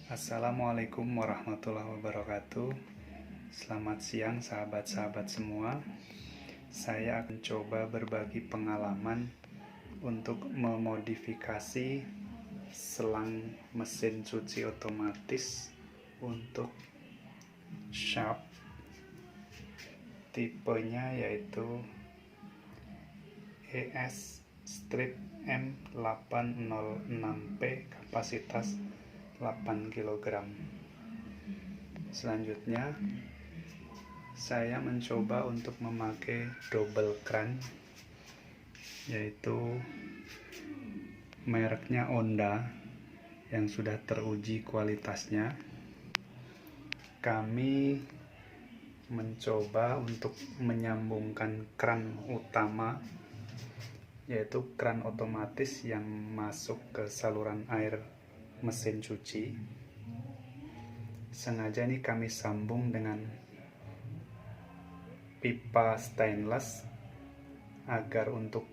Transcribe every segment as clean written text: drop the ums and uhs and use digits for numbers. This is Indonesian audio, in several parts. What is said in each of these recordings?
Assalamualaikum warahmatullahi wabarakatuh. Selamat siang sahabat-sahabat semua. Saya akan coba berbagi pengalaman untuk memodifikasi selang mesin cuci otomatis untuk Sharp. Tipenya yaitu ES Strip M806P, kapasitas 8 kg. Selanjutnya saya mencoba untuk memakai double cran, yaitu mereknya Honda yang sudah teruji kualitasnya. Kami mencoba untuk menyambungkan kran utama, yaitu kran otomatis yang masuk ke saluran air mesin cuci. Sengaja nih kami sambung dengan pipa stainless agar untuk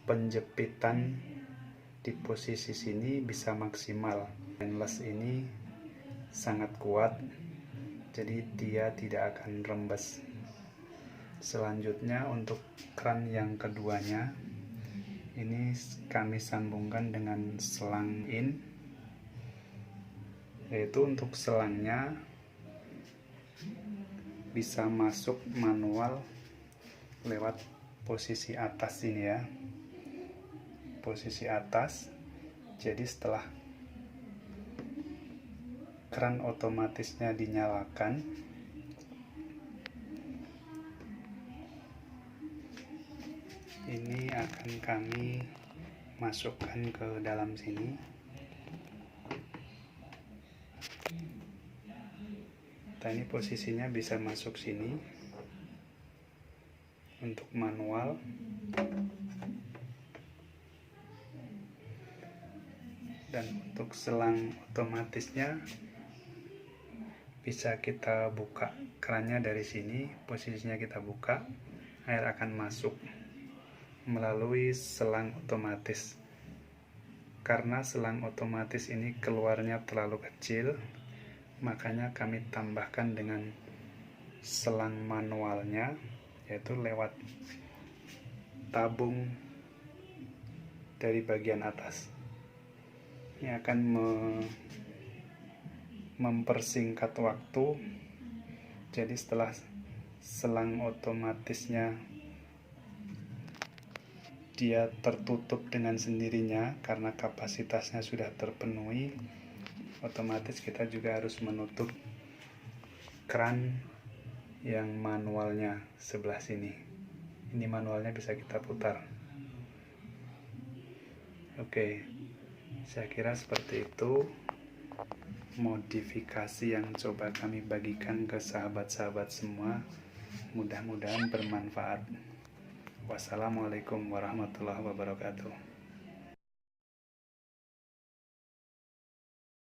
penjepitan di posisi sini bisa maksimal. Stainless ini sangat kuat, jadi dia tidak akan rembes. Selanjutnya untuk kran yang keduanya, ini kami sambungkan dengan selang in, yaitu untuk selangnya bisa masuk manual lewat posisi atas ini ya, posisi atas. Jadi setelah kran otomatisnya dinyalakan, ini akan kami masukkan ke dalam sini. Ini posisinya bisa masuk sini untuk manual. Dan untuk selang otomatisnya bisa kita buka kerannya dari sini. Posisinya kita buka, air akan masuk melalui selang otomatis. Karena selang otomatis ini keluarnya terlalu kecil, makanya kami tambahkan dengan selang manualnya, yaitu lewat tabung dari bagian atas. Ini akan mempersingkat waktu. Jadi setelah selang otomatisnya dia tertutup dengan sendirinya karena kapasitasnya sudah terpenuhi, otomatis kita juga harus menutup kran yang manualnya sebelah sini. Ini manualnya bisa kita putar. Oke, saya kira seperti itu modifikasi yang coba kami bagikan ke sahabat-sahabat semua. Mudah-mudahan bermanfaat. Wassalamualaikum warahmatullahi wabarakatuh.